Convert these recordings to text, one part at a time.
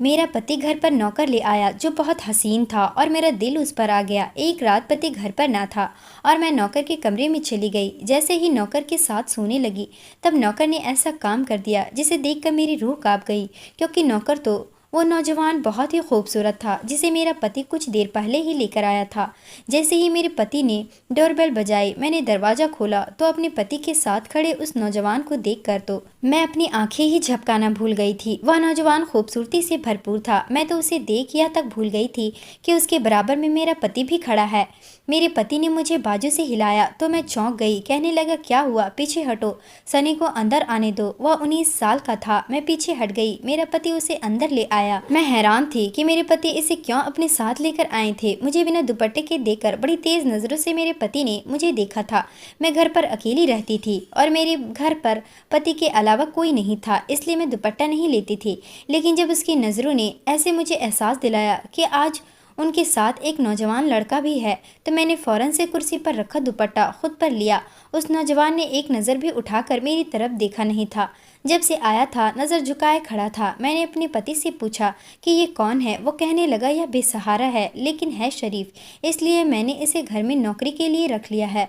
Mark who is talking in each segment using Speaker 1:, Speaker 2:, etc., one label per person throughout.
Speaker 1: मेरा पति घर पर नौकर ले आया जो बहुत हसीन था और मेरा दिल उस पर आ गया। एक रात पति घर पर ना था और मैं नौकर के कमरे में चली गई। जैसे ही नौकर के साथ सोने लगी तब नौकर ने ऐसा काम कर दिया जिसे देखकर मेरी रूह कांप गई, क्योंकि नौकर तो वो नौजवान बहुत ही खूबसूरत था जिसे मेरा पति कुछ देर पहले ही लेकर आया था। जैसे ही मेरे पति ने डोरबेल बजाई, मैंने दरवाज़ा खोला तो अपने पति के साथ खड़े उस नौजवान को देखकर तो मैं अपनी आंखें ही झपकाना भूल गई थी। वह नौजवान खूबसूरती से भरपूर था। मैं तो उसे देख यह तक भूल गई थी कि उसके बराबर में मेरा पति भी खड़ा है। मेरे पति ने मुझे बाजू से हिलाया तो मैं चौंक गई। कहने लगा, क्या हुआ, पीछे हटो, सनी को अंदर आने दो। वह 19 साल का था। मैं पीछे हट गई। मेरा पति उसे अंदर ले आया। मैं हैरान थी कि मेरे पति इसे क्यों अपने साथ लेकर आए थे। मुझे बिना दुपट्टे के देखकर बड़ी तेज नजरों से मेरे पति ने मुझे देखा था। मैं घर पर अकेली रहती थी और मेरे घर पर पति के अलावा कोई नहीं था, इसलिए मैं दुपट्टा नहीं लेती थी। लेकिन जब उसकी नज़रों ने ऐसे मुझे एहसास दिलाया कि आज उनके साथ एक नौजवान लड़का भी है, तो मैंने फ़ौरन से कुर्सी पर रखा दुपट्टा खुद पर लिया। उस नौजवान ने एक नज़र भी उठाकर मेरी तरफ देखा नहीं था। जब से आया था नज़र झुकाए खड़ा था। मैंने अपने पति से पूछा कि ये कौन है। वो कहने लगा, यह बेसहारा है लेकिन है शरीफ, इसलिए मैंने इसे घर में नौकरी के लिए रख लिया है।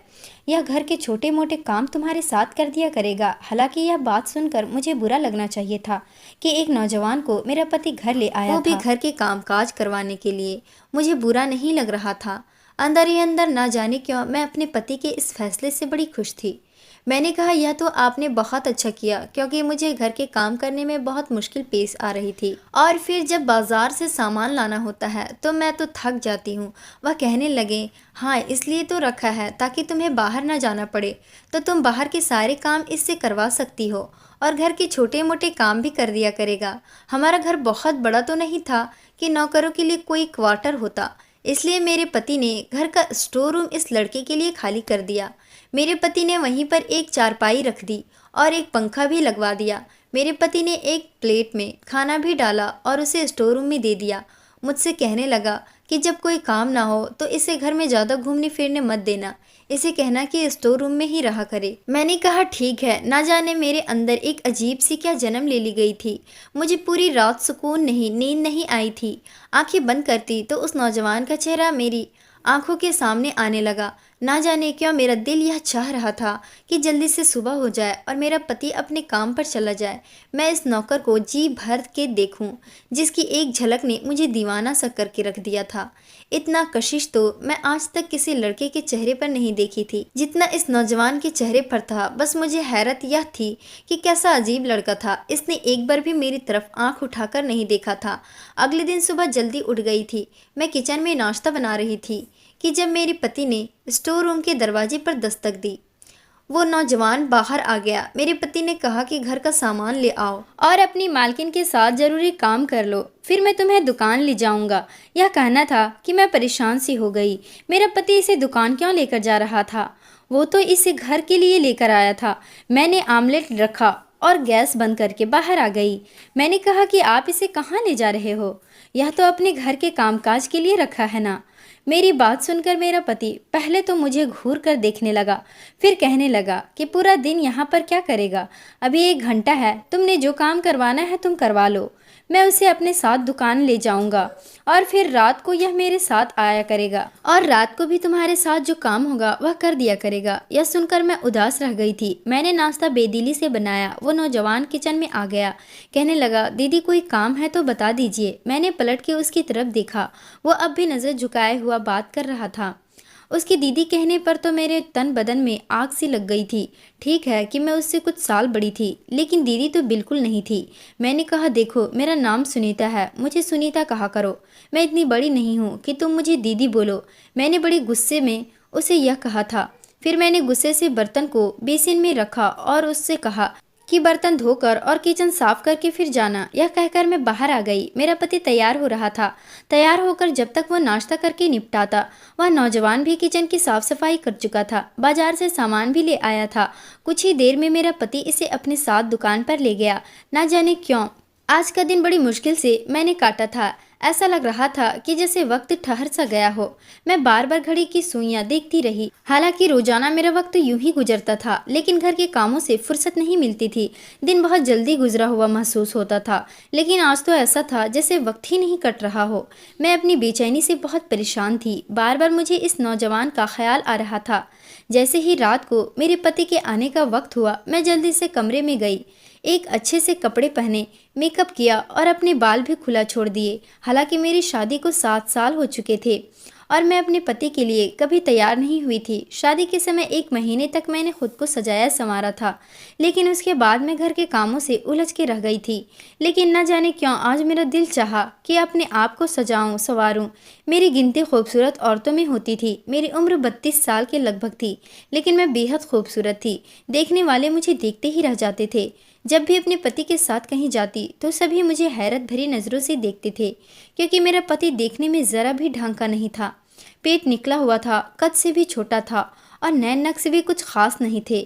Speaker 1: यह घर के छोटे मोटे काम तुम्हारे साथ कर दिया करेगा। हालांकि यह बात सुनकर मुझे बुरा लगना चाहिए था कि एक नौजवान को मेरा पति घर ले आया था, वो भी घर के कामकाज करवाने के लिए। मुझे बुरा नहीं लग रहा था। अंदर ही अंदर ना जाने क्यों मैं अपने पति के इस फैसले से बड़ी खुश थी। मैंने कहा, यह तो आपने बहुत अच्छा किया, क्योंकि मुझे घर के काम करने में बहुत मुश्किल पेश आ रही थी और फिर जब बाजार से सामान लाना होता है तो मैं तो थक जाती हूँ। वह कहने लगे, हाँ इसलिए तो रखा है ताकि तुम्हें बाहर ना जाना पड़े, तो तुम बाहर के सारे काम इससे करवा सकती हो और घर के छोटे मोटे काम भी कर दिया करेगा। हमारा घर बहुत बड़ा तो नहीं था कि नौकरों के लिए कोई क्वार्टर होता, इसलिए मेरे पति ने घर का स्टोर रूम इस लड़के के लिए खाली कर दिया। मेरे पति ने वहीं पर एक चारपाई रख दी और एक पंखा भी लगवा दिया। मेरे पति ने एक प्लेट में खाना भी डाला और उसे स्टोर रूम में दे दिया। मुझसे कहने लगा कि जब कोई काम ना हो तो इसे घर में ज़्यादा घूमने फिरने मत देना, इसे कहना कि स्टोर रूम में ही रहा करे। मैंने कहा, ठीक है। ना जाने मेरे अंदर एक अजीब सी क्या जन्म ले ली गई थी। मुझे पूरी रात सुकून नहीं, नींद नहीं आई थी। आंखें बंद करती तो उस नौजवान का चेहरा मेरी आंखों के सामने आने लगा। ना जाने क्यों मेरा दिल यह चाह रहा था कि जल्दी से सुबह हो जाए और मेरा पति अपने काम पर चला जाए। मैं इस नौकर को जी भर के देखूं, जिसकी एक झलक ने मुझे दीवाना सा करके रख दिया था। इतना कशिश तो मैं आज तक किसी लड़के के चेहरे पर नहीं देखी थी जितना इस नौजवान के चेहरे पर था। बस मुझे हैरत यह थी कि कैसा अजीब लड़का था। इसने एक बार भी मेरी तरफ आंख उठाकर नहीं देखा था। अगले दिन सुबह जल्दी उठ गई थी। मैं किचन में नाश्ता बना रही थी कि जब मेरे पति ने स्टोर रूम के दरवाजे पर दस्तक दी। वो नौजवान बाहर आ गया। मेरे पति ने कहा कि घर का सामान ले आओ और अपनी मालकिन के साथ जरूरी काम कर लो, फिर मैं तुम्हें दुकान ले जाऊंगा। यह कहना था कि मैं परेशान सी हो गई। मेरा पति इसे दुकान क्यों लेकर जा रहा था? वो तो इसे घर के लिए लेकर आया था। मैंने आमलेट रखा और गैस बंद करके बाहर आ गई। मैंने कहा कि आप इसे कहाँ ले जा रहे हो? यह तो अपने घर के कामकाज के लिए रखा है ना। मेरी बात सुनकर मेरा पति पहले तो मुझे घूर कर देखने लगा, फिर कहने लगा कि पूरा दिन यहाँ पर क्या करेगा? अभी 1 घंटा है, तुमने जो काम करवाना है तुम करवा लो। मैं उसे अपने साथ दुकान ले जाऊंगा और फिर रात को यह मेरे साथ आया करेगा और रात को भी तुम्हारे साथ जो काम होगा वह कर दिया करेगा। यह सुनकर मैं उदास रह गई थी। मैंने नाश्ता बेदिली से बनाया। वो नौजवान किचन में आ गया। कहने लगा, दीदी कोई काम है तो बता दीजिए। मैंने पलट के उसकी तरफ देखा। वो अब भी नज़र झुकाए हुआ बात कर रहा था। उसकी दीदी कहने पर तो मेरे तन बदन में आग सी लग गई थी। ठीक है कि मैं उससे कुछ साल बड़ी थी, लेकिन दीदी तो बिल्कुल नहीं थी। मैंने कहा, देखो मेरा नाम सुनीता है, मुझे सुनीता कहा करो। मैं इतनी बड़ी नहीं हूँ कि तुम मुझे दीदी बोलो। मैंने बड़ी गुस्से में उसे यह कहा था। फिर मैंने गुस्से से बर्तन को बेसिन में रखा और उससे कहा कि बर्तन धोकर और किचन साफ करके फिर जाना। यह कहकर मैं बाहर आ गई। मेरा पति तैयार हो रहा था। तैयार होकर जब तक वह नाश्ता करके निपटाता, वह नौजवान भी किचन की साफ सफाई कर चुका था। बाजार से सामान भी ले आया था। कुछ ही देर में मेरा पति इसे अपने साथ दुकान पर ले गया। ना जाने क्यों आज का दिन बड़ी मुश्किल से मैंने काटा था। ऐसा लग रहा था कि जैसे वक्त ठहर सा गया हो। मैं बार बार घड़ी की सुइयां देखती रही। हालांकि रोजाना मेरा वक्त यूं ही गुजरता था, लेकिन घर के कामों से फुर्सत नहीं मिलती थी। दिन बहुत जल्दी गुजरा हुआ महसूस होता था, लेकिन आज तो ऐसा था जैसे वक्त ही नहीं कट रहा हो। मैं अपनी बेचैनी से बहुत परेशान थी। बार बार मुझे इस नौजवान का ख्याल आ रहा था। जैसे ही रात को मेरे पति के आने का वक्त हुआ, मैं जल्दी से कमरे में गई। एक अच्छे से कपड़े पहने, मेकअप किया और अपने बाल भी खुला छोड़ दिए। हालांकि मेरी शादी को 7 साल हो चुके थे और मैं अपने पति के लिए कभी तैयार नहीं हुई थी। शादी के समय 1 महीने तक मैंने खुद को सजाया संवारा था, लेकिन उसके बाद मैं घर के कामों से उलझ के रह गई थी। लेकिन न जाने क्यों आज मेरा दिल चाहा कि अपने आप को सजाऊं संवारूं। मेरी गिनती खूबसूरत औरतों में होती थी। मेरी उम्र 32 साल के लगभग थी, लेकिन मैं बेहद खूबसूरत थी। देखने वाले मुझे देखते ही रह जाते थे। जब भी अपने पति के साथ कहीं जाती तो सभी मुझे हैरत भरी नज़रों से देखते थे, क्योंकि मेरा पति देखने में ज़रा भी ढंग का नहीं था। पेट निकला हुआ था, कद से भी छोटा था और नैन नक्श भी कुछ खास नहीं थे।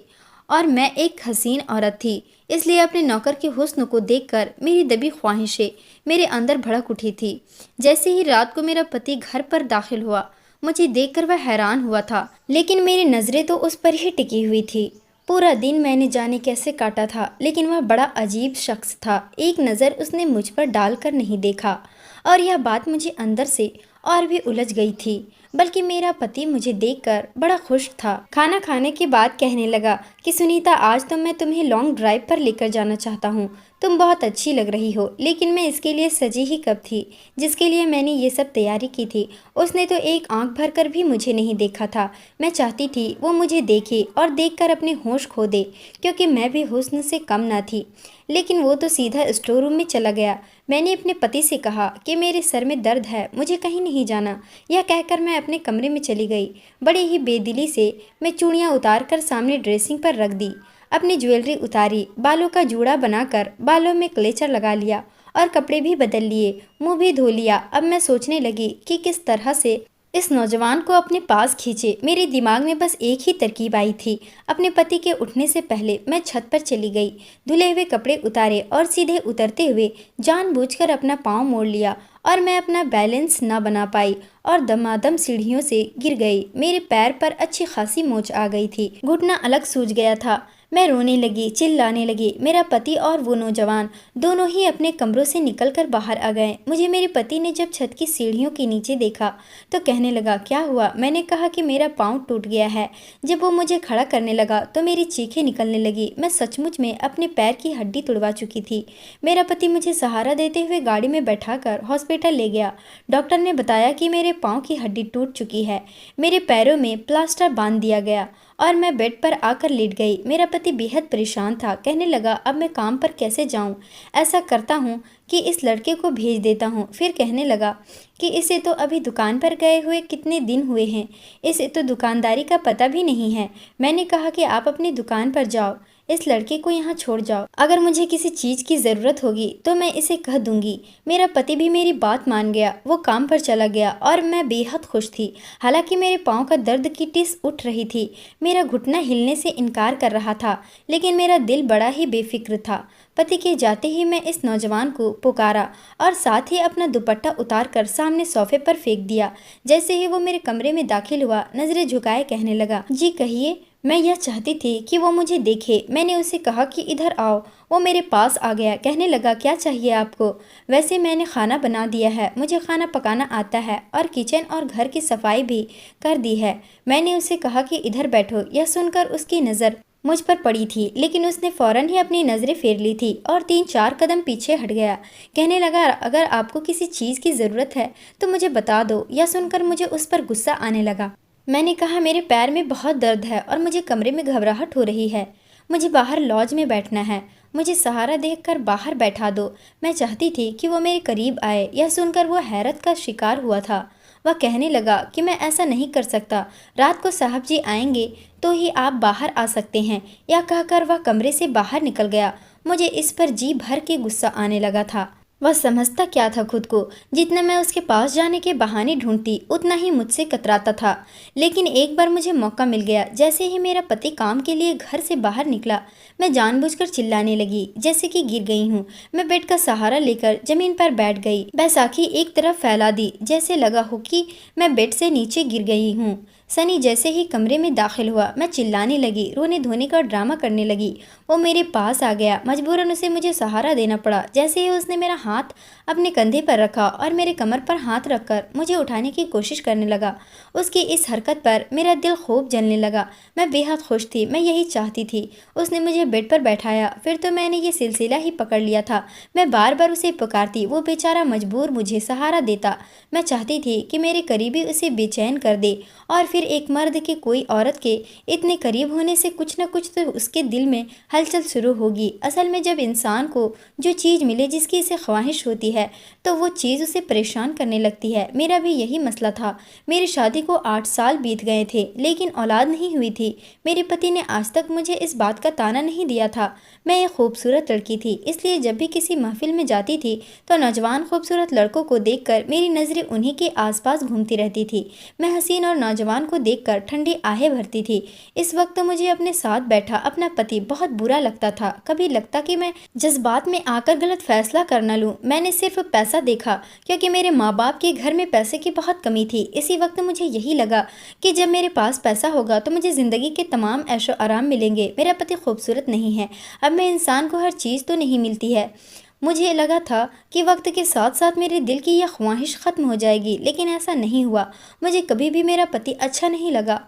Speaker 1: और मैं एक हसीन औरत थी, इसलिए अपने नौकर के हुस्न को देखकर मेरी दबी ख्वाहिशें मेरे अंदर भड़क उठी थी। जैसे ही रात को मेरा पति घर पर दाखिल हुआ, मुझे देखकर वह हैरान हुआ था, लेकिन मेरी नज़रें तो उस पर ही टिकी हुई थी। पूरा दिन मैंने जाने कैसे काटा था, लेकिन वह बड़ा अजीब शख्स था। एक नज़र उसने मुझ पर डालकर नहीं देखा और यह बात मुझे अंदर से और भी उलझ गई थी। बल्कि मेरा पति मुझे देखकर बड़ा खुश था। खाना खाने के बाद कहने लगा कि सुनीता, आज तो मैं तुम्हें लॉन्ग ड्राइव पर लेकर जाना चाहता हूँ। तुम बहुत अच्छी लग रही हो। लेकिन मैं इसके लिए सजी ही कब थी जिसके लिए मैंने ये सब तैयारी की थी। उसने तो एक आंख भर कर भी मुझे नहीं देखा था। मैं चाहती थी वो मुझे देखे और देखकर अपने होश खो दे, क्योंकि मैं भी हुस्न से कम ना थी। लेकिन वो तो सीधा स्टोर रूम में चला गया। मैंने अपने पति से कहा कि मेरे सर में दर्द है, मुझे कहीं नहीं जाना। यह कहकर मैं अपने कमरे में चली गई। बड़े ही बेदिली से मैं चूड़ियाँ उतार कर सामने ड्रेसिंग पर रख दी। अपनी ज्वेलरी उतारी, बालों का जूड़ा बनाकर बालों में क्लेचर लगा लिया और कपड़े भी बदल लिए, मुंह भी धो लिया। अब मैं सोचने लगी कि किस तरह से इस नौजवान को अपने पास खींचे। मेरे दिमाग में बस एक ही तरकीब आई थी। अपने पति के उठने से पहले मैं छत पर चली गई, धुले हुए कपड़े उतारे और सीधे उतरते हुए जानबूझकर अपना पाँव मोड़ लिया और मैं अपना बैलेंस ना बना पाई और दमादम सीढ़ियों से गिर गई। मेरे पैर पर अच्छी खासी मोच आ गई थी, घुटना अलग सूज गया था। मैं रोने लगी, चिल्लाने लगी। मेरा पति और वो नौजवान दोनों ही अपने कमरों से निकलकर बाहर आ गए। मुझे मेरे पति ने जब छत की सीढ़ियों के नीचे देखा तो कहने लगा, क्या हुआ? मैंने कहा कि मेरा पाँव टूट गया है। जब वो मुझे खड़ा करने लगा तो मेरी चीखें निकलने लगी। मैं सचमुच में अपने पैर की हड्डी तुड़वा चुकी थी। मेरा पति मुझे सहारा देते हुए गाड़ी में बैठाकर हॉस्पिटल ले गया। डॉक्टर ने बताया कि मेरे पाँव की हड्डी टूट चुकी है। मेरे पैरों में प्लास्टर बांध दिया गया और मैं बेड पर आकर लेट गई। मेरा पति बेहद परेशान था। कहने लगा, अब मैं काम पर कैसे जाऊं? ऐसा करता हूं कि इस लड़के को भेज देता हूं। फिर कहने लगा कि इसे तो अभी दुकान पर गए हुए कितने दिन हुए हैं, इसे तो दुकानदारी का पता भी नहीं है। मैंने कहा कि आप अपनी दुकान पर जाओ, इस लड़के को यहाँ छोड़ जाओ। अगर मुझे किसी चीज़ की ज़रूरत होगी तो मैं इसे कह दूंगी। मेरा पति भी मेरी बात मान गया। वो काम पर चला गया और मैं बेहद खुश थी। हालांकि मेरे पाँव का दर्द की टिस उठ रही थी। मेरा घुटना हिलने से इनकार कर रहा था, लेकिन मेरा दिल बड़ा ही बेफिक्र था। पति के जाते ही मैं इस नौजवान को पुकारा और साथ ही अपना दुपट्टा उतार कर सामने सोफे पर फेंक दिया। जैसे ही वो मेरे कमरे में दाखिल हुआ, नजरें झुकाए कहने लगा, जी कहिए। मैं यह चाहती थी कि वो मुझे देखे। मैंने उसे कहा कि इधर आओ। वो मेरे पास आ गया। कहने लगा, क्या चाहिए आपको? वैसे मैंने खाना बना दिया है, मुझे खाना पकाना आता है और किचन और घर की सफाई भी कर दी है। मैंने उसे कहा कि इधर बैठो। यह सुनकर उसकी नज़र मुझ पर पड़ी थी, लेकिन उसने फौरन ही अपनी नज़रें फेर ली थी और 3-4 कदम पीछे हट गया। कहने लगा, अगर आपको किसी चीज़ की ज़रूरत है तो मुझे बता दो। यह सुनकर मुझे उस पर गुस्सा आने लगा। मैंने कहा, मेरे पैर में बहुत दर्द है और मुझे कमरे में घबराहट हो रही है। मुझे बाहर लॉज में बैठना है। मुझे सहारा देखकर बाहर बैठा दो। मैं चाहती थी कि वो मेरे करीब आए। यह सुनकर वो हैरत का शिकार हुआ था। वह कहने लगा कि मैं ऐसा नहीं कर सकता। रात को साहब जी आएंगे तो ही आप बाहर आ सकते हैं। यह कहकर वह कमरे से बाहर निकल गया। मुझे इस पर जी भर के गुस्सा आने लगा था। वह समझता क्या था खुद को। जितना मैं उसके पास जाने के बहाने ढूंढती उतना ही मुझसे कतराता था। लेकिन एक बार मुझे मौका मिल गया। जैसे ही मेरा पति काम के लिए घर से बाहर निकला, मैं जानबूझकर चिल्लाने लगी, जैसे कि गिर गई हूँ। मैं बेड का सहारा लेकर जमीन पर बैठ गई, बैसाखी एक तरफ फैला दी, जैसे लगा हो कि मैं बेड से नीचे गिर गई हूँ। सनी जैसे ही कमरे में दाखिल हुआ, मैं चिल्लाने लगी, रोने धोने का ड्रामा करने लगी। वो मेरे पास आ गया। मजबूरन उसे मुझे सहारा देना पड़ा। जैसे ही उसने मेरा हाथ अपने कंधे पर रखा और मेरे कमर पर हाथ रखकर मुझे उठाने की कोशिश करने लगा, उसकी इस हरकत पर मेरा दिल खूब जलने लगा। मैं बेहद खुश थी, मैं यही चाहती थी। उसने मुझे बेड पर बैठाया, फिर तो मैंने ये सिलसिला ही पकड़ लिया था। मैं बार बार उसे पुकारती, वो बेचारा मजबूर मुझे सहारा देता। मैं चाहती थी कि मेरे करीबी उसे बेचैन कर दे, और फिर एक मर्द के कोई औरत के इतने करीब होने से कुछ न कुछ तो उसके दिल में हलचल शुरू होगी। असल में जब इंसान को जो चीज़ मिले जिसकी इसे ख्वाहिश होती है, तो वो चीज़ उसे परेशान करने लगती है। मेरा भी यही मसला था। मेरी शादी को 8 साल बीत गए थे, लेकिन औलाद नहीं हुई थी। मेरे पति ने आज तक मुझे इस बात का ताना नहीं दिया था। मैं एक खूबसूरत लड़की थी, इसलिए जब भी किसी महफिल में जाती थी तो नौजवान खूबसूरत लड़कों को देखकर मेरी नज़रें उन्हीं के आसपास घूमती रहती थी। मैं हसीन और नौजवान को देखकर ठंडी आहें भरती थी। इस वक्त मुझे अपने साथ बैठा अपना पति बहुत बुरा लगता था। कभी लगता कि मैं जज्बात में आकर गलत फैसला कर न लूं। मैंने सिर्फ पैसा देखा, क्योंकि मेरे माँ बाप के घर में पैसे की बहुत कमी थी। इसी वक्त मुझे यही लगा कि जब मेरे पास पैसा होगा तो मुझे ज़िंदगी के तमाम ऐशो आराम मिलेंगे। मेरा पति खूबसूरत नहीं है। अब मैं इंसान को हर चीज़ तो नहीं मिलती है। मुझे लगा था कि वक्त के साथ साथ मेरे दिल की यह ख्वाहिश ख़त्म हो जाएगी, लेकिन ऐसा नहीं हुआ। मुझे कभी भी मेरा पति अच्छा नहीं लगा।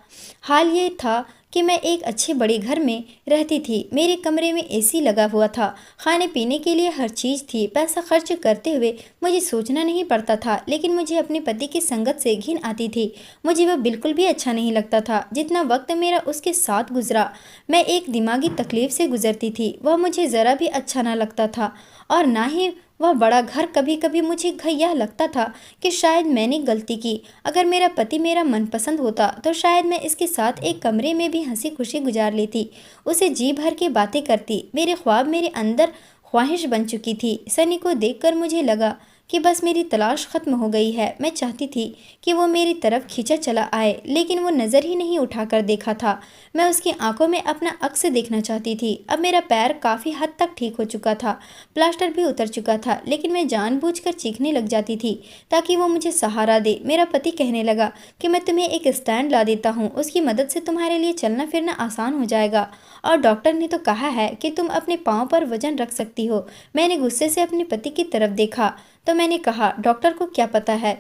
Speaker 1: हाल ये था कि मैं एक अच्छे बड़े घर में रहती थी। मेरे कमरे में एसी लगा हुआ था, खाने पीने के लिए हर चीज़ थी। पैसा खर्च करते हुए मुझे सोचना नहीं पड़ता था, लेकिन मुझे अपने पति की संगत से घिन आती थी। मुझे वह बिल्कुल भी अच्छा नहीं लगता था। जितना वक्त मेरा उसके साथ गुजरा, मैं एक दिमागी तकलीफ से गुजरती थी। वह मुझे ज़रा भी अच्छा ना लगता था, और ना ही वह बड़ा घर। कभी कभी मुझे यह लगता था कि शायद मैंने गलती की। अगर मेरा पति मेरा मनपसंद होता तो शायद मैं इसके साथ एक कमरे में भी हंसी खुशी गुजार लेती, उसे जी भर के बातें करती। मेरे ख्वाब मेरे अंदर ख्वाहिश बन चुकी थी। सनी को देखकर मुझे लगा कि बस मेरी तलाश खत्म हो गई है। मैं चाहती थी कि वो मेरी तरफ खींचा चला आए, लेकिन वो नज़र ही नहीं उठाकर देखा था। मैं उसकी आंखों में अपना अक्स देखना चाहती थी। अब मेरा पैर काफ़ी हद तक ठीक हो चुका था, प्लास्टर भी उतर चुका था, लेकिन मैं जानबूझकर चीखने लग जाती थी ताकि वो मुझे सहारा दे। मेरा पति कहने लगा कि मैं तुम्हें एक स्टैंड ला देता हूँ, उसकी मदद से तुम्हारे लिए चलना फिरना आसान हो जाएगा, और डॉक्टर ने तो कहा है कि तुम अपने पाँव पर वजन रख सकती हो। मैंने गुस्से से अपने पति की तरफ देखा तो मैंने कहा, डॉक्टर को क्या पता है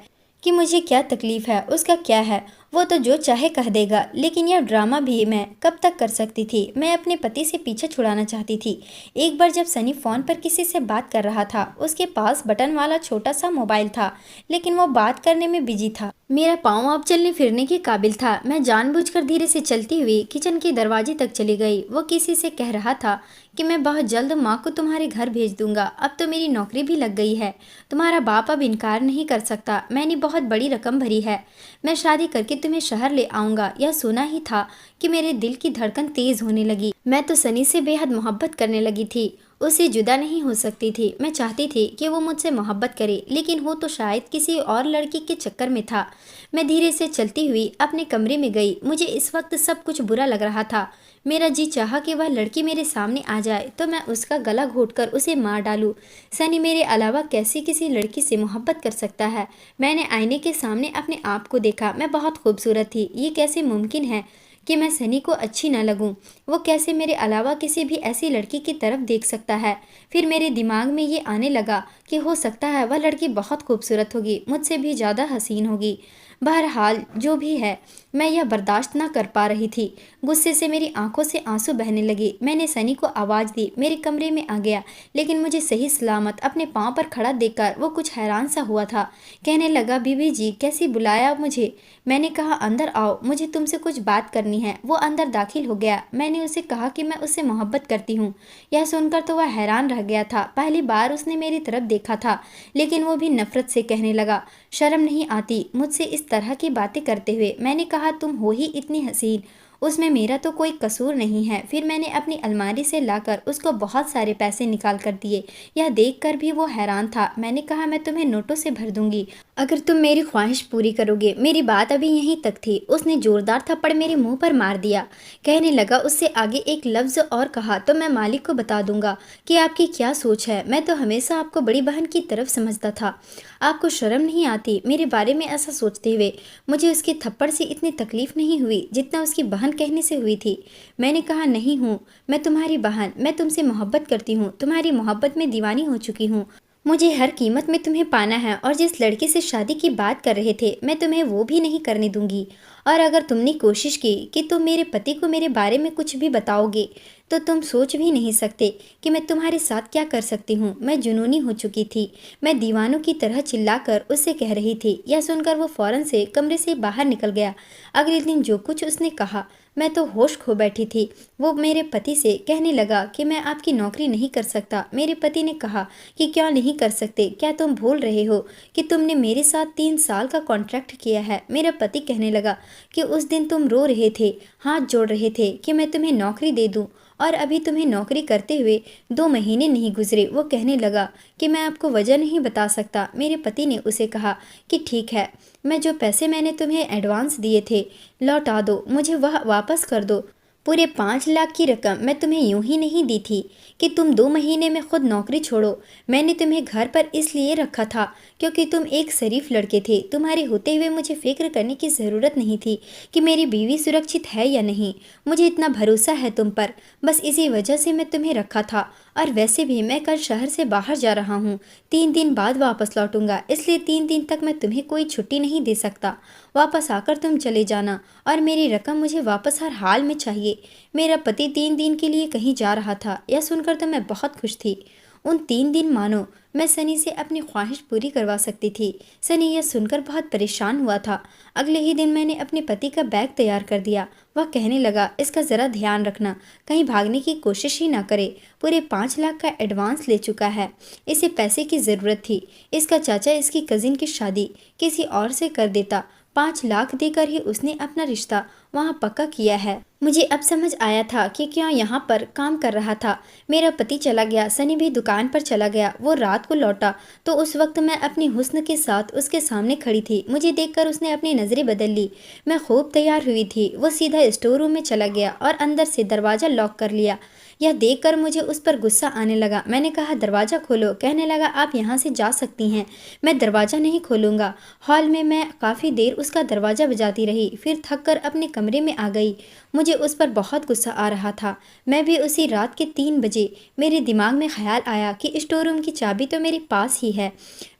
Speaker 1: कि मुझे क्या तकलीफ़ है, उसका क्या है, वो तो जो चाहे कह देगा। लेकिन यह ड्रामा भी मैं कब तक कर सकती थी। मैं अपने पति से पीछे छुड़ाना चाहती थी। एक बार जब सनी फ़ोन पर किसी से बात कर रहा था, उसके पास बटन वाला छोटा सा मोबाइल था, लेकिन वो बात करने में बिजी था। मेरा पाँव अब चलने फिरने के काबिल था। मैं जानबूझकर धीरे से चलती हुई किचन के दरवाजे तक चली गई। वो किसी से कह रहा था कि मैं बहुत जल्द माँ को तुम्हारे घर भेज दूंगा, अब तो मेरी नौकरी भी लग गई है, तुम्हारा बाप अब इनकार नहीं कर सकता, मैंने बहुत बड़ी रकम भरी है, मैं शादी करके तुम्हें शहर ले आऊँगा। यह सुना ही था कि मेरे दिल की धड़कन तेज़ होने लगी। मैं तो सनी से बेहद मोहब्बत करने लगी थी, उससे जुदा नहीं हो सकती थी। मैं चाहती थी कि वो मुझसे मोहब्बत करे, लेकिन वो तो शायद किसी और लड़की के चक्कर में था। मैं धीरे से चलती हुई अपने कमरे में गई। मुझे इस वक्त सब कुछ बुरा लग रहा था। मेरा जी चाहा कि वह लड़की मेरे सामने आ जाए तो मैं उसका गला घोंटकर उसे मार डालूं। सनी मेरे अलावा कैसे किसी लड़की से मोहब्बत कर सकता है। मैंने आईने के सामने अपने आप को देखा। मैं बहुत खूबसूरत थी। ये कैसे मुमकिन है कि मैं सनी को अच्छी न लगूं? वो कैसे मेरे अलावा किसी भी ऐसी लड़की की तरफ देख सकता है? फिर मेरे दिमाग में ये आने लगा कि हो सकता है वह लड़की बहुत खूबसूरत होगी, मुझसे भी ज़्यादा हसीन होगी। बहरहाल जो भी है, मैं यह बर्दाश्त न कर पा रही थी। गुस्से से मेरी आंखों से आंसू बहने लगे। मैंने सनी को आवाज़ दी, मेरे कमरे में आ गया, लेकिन मुझे सही सलामत अपने पाँव पर खड़ा देखकर वो कुछ हैरान सा हुआ था। कहने लगा, बीबी जी कैसी बुलाया मुझे? मैंने कहा, अंदर आओ, मुझे तुमसे कुछ बात करनी है। वो अंदर दाखिल हो गया। मैंने उसे कहा कि मैं उससे मोहब्बत करती हूँ। यह सुनकर तो वह हैरान रह गया था। पहली बार उसने मेरी तरफ देखा था, लेकिन वो भी नफरत से कहने लगा, शर्म नहीं आती मुझसे इस तरह की बातें करते हुए? मैंने कहा, तुम हो ही इतनी हसीन। उसमें मेरा तो कोई कसूर नहीं है। फिर मैंने अपनी अलमारी से लाकर उसको बहुत सारे पैसे निकाल कर दिए। यह देखकर भी वो हैरान था। मैंने कहा, मैं तुम्हें नोटों से भर दूंगी अगर तुम मेरी ख्वाहिश पूरी करोगे। मेरी बात अभी यहीं तक थी, उसने जोरदार थप्पड़ मेरे मुंह पर मार दिया। कहने लगा, उससे आगे एक लफ्ज़ और कहा तो मैं मालिक को बता दूंगा कि आपकी क्या सोच है। मैं तो हमेशा आपको बड़ी बहन की तरफ समझता था। आपको शर्म नहीं आती मेरे बारे में ऐसा सोचते हुए? मुझे उसके थप्पड़ से इतनी तकलीफ नहीं हुई जितना उसकी बहन कहने से हुई थी। मैंने कहा, नहीं हूँ मैं तुम्हारी बहन, मैं तुमसे मोहब्बत करती हूँ, तुम्हारी मोहब्बत में दीवानी हो चुकी हूँ। मुझे हर कीमत में तुम्हें पाना है और जिस लड़के से शादी की बात कर रहे थे मैं तुम्हें वो भी नहीं करने दूंगी। और अगर तुमने कोशिश की कि तुम मेरे पति को मेरे बारे में कुछ भी बताओगे तो तुम सोच भी नहीं सकते कि मैं तुम्हारे साथ क्या कर सकती हूँ। मैं जुनूनी हो चुकी थी। मैं दीवानों की तरह चिल्लाकर उससे कह रही थी। यह सुनकर वो फौरन से कमरे से बाहर निकल गया। अगले दिन जो कुछ उसने कहा मैं तो होश खो बैठी थी। वो मेरे पति से कहने लगा कि मैं आपकी नौकरी नहीं कर सकता। मेरे पति ने कहा कि क्यों नहीं कर सकते, क्या तुम भूल रहे हो कि तुमने मेरे साथ 3 साल का कॉन्ट्रैक्ट किया है। मेरा पति कहने लगा कि उस दिन तुम रो रहे थे, हाथ जोड़ रहे थे कि मैं तुम्हें नौकरी दे दूं और अभी तुम्हें नौकरी करते हुए 2 महीने नहीं गुजरे। वो कहने लगा कि मैं आपको वजह नहीं बता सकता। मेरे पति ने उसे कहा कि ठीक है, मैं जो पैसे मैंने तुम्हें एडवांस दिए थे लौटा दो, मुझे वह वापस कर दो। पूरे 5 लाख की रकम मैं तुम्हें यूं ही नहीं दी थी कि तुम 2 महीने में खुद नौकरी छोड़ो। मैंने तुम्हें घर पर इसलिए रखा था क्योंकि तुम एक शरीफ लड़के थे। तुम्हारे होते हुए मुझे फिक्र करने की ज़रूरत नहीं थी कि मेरी बीवी सुरक्षित है या नहीं। मुझे इतना भरोसा है तुम पर, बस इसी वजह से मैं तुम्हें रखा था। और वैसे भी मैं कल शहर से बाहर जा रहा हूँ, 3 दिन बाद वापस लौटूंगा, इसलिए 3 दिन तक मैं तुम्हें कोई छुट्टी नहीं दे सकता। वापस आकर तुम चले जाना और मेरी रकम मुझे वापस हर हाल में चाहिए। मेरा पति 3 दिन के लिए कहीं जा रहा था। यह सुनकर तो मैं बहुत खुश थी। उन 3 दिन मानो मैं सनी से अपनी ख्वाहिश पूरी करवा सकती थी। सनी यह सुनकर बहुत परेशान हुआ था। अगले ही दिन मैंने अपने पति का बैग तैयार कर दिया। वह कहने लगा, इसका ज़रा ध्यान रखना, कहीं भागने की कोशिश ही ना करे। पूरे 5 लाख का एडवांस ले चुका है, इसे पैसे की ज़रूरत थी। इसका चाचा इसकी कज़िन की शादी किसी और से कर देता। 5 लाख देकर ही उसने अपना रिश्ता वहाँ पक्का किया है। मुझे अब समझ आया था कि क्यों यहाँ पर काम कर रहा था। मेरा पति चला गया, सनी भी दुकान पर चला गया। वो रात को लौटा तो उस वक्त मैं अपनी हुस्न के साथ उसके सामने खड़ी थी। मुझे देखकर उसने अपनी नज़रें बदल ली। मैं खूब तैयार हुई थी। वो सीधा स्टोर रूम में चला गया और अंदर से दरवाज़ा लॉक कर लिया। यह देखकर मुझे उस पर गुस्सा आने लगा। मैंने कहा, दरवाज़ा खोलो। कहने लगा, आप यहाँ से जा सकती हैं, मैं दरवाज़ा नहीं खोलूँगा। हॉल में मैं काफ़ी देर उसका दरवाज़ा बजाती रही, फिर थक कर अपने कमरे में आ गई। मुझे उस पर बहुत गुस्सा आ रहा था। मैं भी उसी रात के 3 बजे मेरे दिमाग में ख्याल आया कि स्टोर रूम की चाबी तो मेरे पास ही है।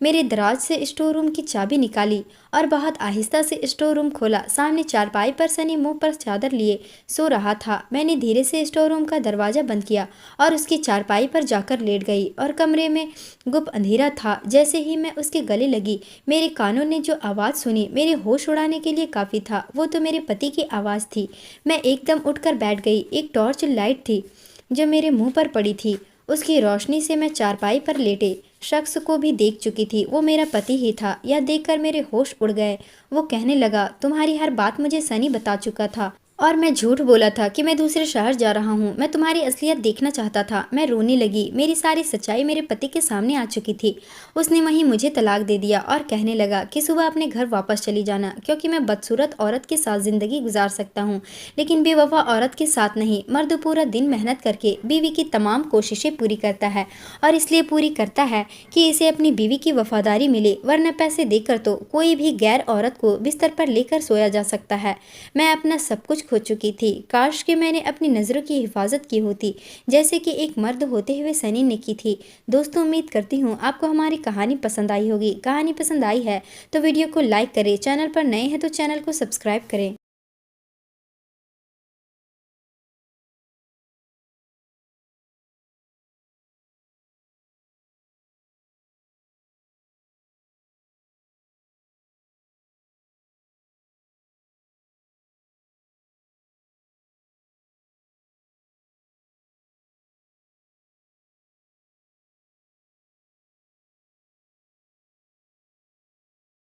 Speaker 1: मेरे दराज से स्टोर रूम की चाबी निकाली और बहुत आहिस्ता से स्टोर रूम खोला। सामने चारपाई पर सनी मुंह पर चादर लिए सो रहा था। मैंने धीरे से स्टोर रूम का दरवाज़ा बंद किया और उसकी चारपाई पर जाकर लेट गई और कमरे में गुप अंधेरा था। जैसे ही मैं उसके गले लगी, मेरे कानों ने जो आवाज़ सुनी मेरे होश उड़ाने के लिए काफ़ी था। वो तो मेरे पति की आवाज़ थी। मैं एकदम उठकर बैठ गई। एक टॉर्च लाइट थी जो मेरे मुंह पर पड़ी थी। उसकी रोशनी से मैं चारपाई पर लेटे शख्स को भी देख चुकी थी। वो मेरा पति ही था। यह देखकर मेरे होश उड़ गए। वो कहने लगा, तुम्हारी हर बात मुझे सनी बता चुका था और मैं झूठ बोला था कि मैं दूसरे शहर जा रहा हूँ। मैं तुम्हारी असलियत देखना चाहता था। मैं रोने लगी। मेरी सारी सच्चाई मेरे पति के सामने आ चुकी थी। उसने वहीं मुझे तलाक दे दिया और कहने लगा कि सुबह अपने घर वापस चली जाना, क्योंकि मैं बदसूरत औरत के साथ ज़िंदगी गुजार सकता हूँ लेकिन बेवफा औरत के साथ नहीं। मर्द पूरा दिन मेहनत करके बीवी की तमाम कोशिशें पूरी करता है और इसलिए पूरी करता है कि इसे अपनी बीवी की वफादारी मिले, वरना पैसे देकर तो कोई भी गैर औरत को बिस्तर पर लेकर सोया जा सकता है। मैं अपना सब कुछ खो चुकी थी। काश कि मैंने अपनी नज़रों की हिफाजत की होती जैसे कि एक मर्द होते हुए सनी ने की थी। दोस्तों, उम्मीद करती हूँ आपको हमारी कहानी पसंद आई होगी। कहानी पसंद आई है तो वीडियो को लाइक करें, चैनल पर नए हैं तो चैनल को सब्सक्राइब करें।